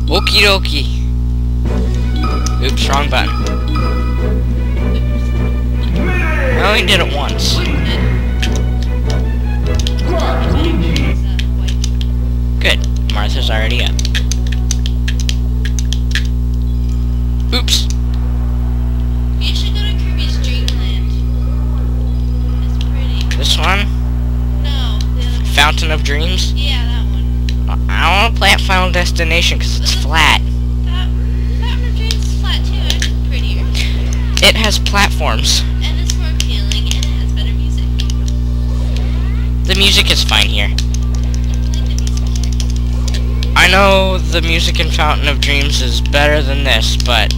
Okie dokie. Oops, wrong button. I only did it once. Good. Martha's already up. Oops. You should go to Kirby's Dream Land. It's pretty. This one? No, the other one. Fountain of Dreams? Yeah, that one. I want to play at Final Destination because it's flat. Fountain of Dreams is flat too, and it's prettier. It has platforms. And it's more appealing, and it has better music. The music is fine here. I like the music here. I know the music in Fountain of Dreams is better than this, but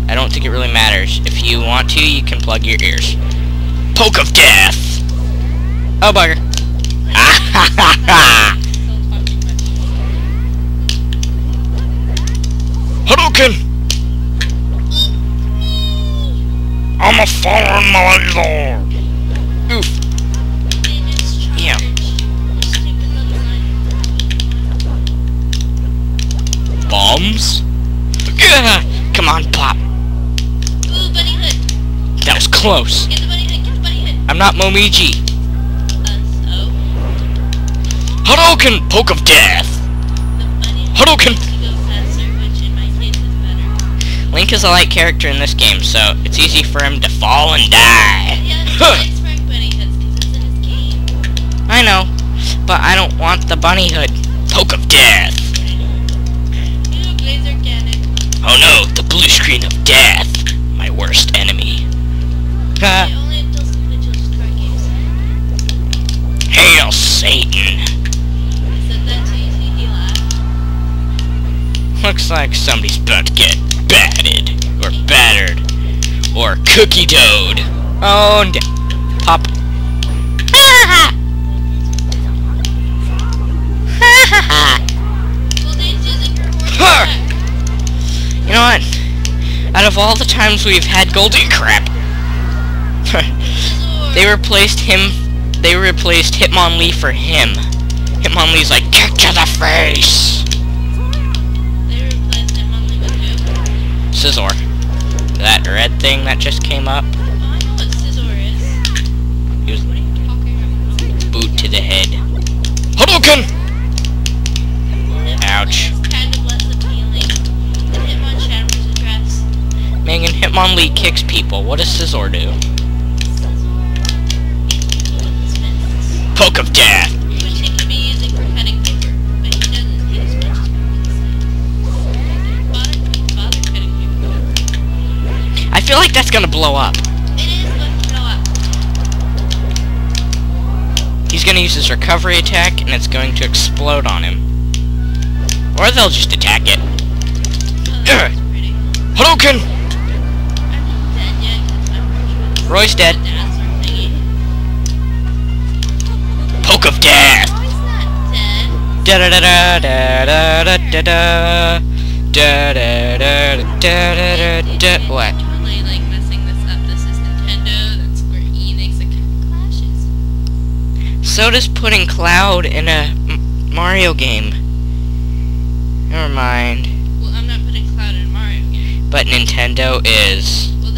I don't think it really matters. If you want to, you can plug your ears. Poke of Death! Oh, bugger. Ah ha ha ha! Hadouken! I'm a fallen my lord! Oof. Yeah. Bombs? Gah! Come on, pop. Ooh, bunny hood. That was close. Get the bunny hood, get the bunny hood. I'm not Momiji. So? Hadouken! Poke of Death! The bunny hood Hadouken! makes you go faster, which in my case is better. Link is a light character in this game, so it's easy for him to fall and die. Yeah, he likes wearing bunny hoods because it's in his game. I know, but I don't want the bunny hood. Poke of Death! Ooh, laser cannon. Oh no, the blue screen of death! My worst enemy. Yeah, only until Star games. Hail Satan! I said that to you, see, he laughed. Looks like somebody's about to get batted, or battered, or cookie doughed. Oh, and pop. Well, Dave's using her horse Huh. back. You know what? Out of all the times we've had Goldie crap, they replaced Hitmonlee for him. Hitmonlee's like, kick to the face! They replaced him on the who? Scizor. That red thing that just came up. Oh, I know what Scizor is. He was What are you talking about? boot to the head. Hadouken! Ouch. It's kind of less appealing than Hitmonchan's address. Megan, Hitmonlee kicks people. What does Scizor do? Poke of Death! Which he could be using for cutting paper, but he doesn't hit as much as bother cutting paper. I feel like that's gonna blow up. It is going to blow up. He's gonna use his recovery attack, and it's going to explode on him. Or they'll just attack it. Oh, that's pretty. Hadouken! I'm not dead yet, because I'm pretty sure this Roy's is dead. the dinosaur thingy. Poke of Death! Roy's not dead. Da da da da da da da da da da da da da. What? Totally, like, messing this up. This is Nintendo, that's Square Enix, it kind of clashes. So does putting Cloud in a Mario game. Never mind. Well, I'm not putting Cloud in a Mario game. But Nintendo is. Well,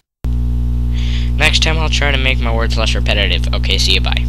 Next time I'll try to make my words less repetitive. Okay, see you, bye.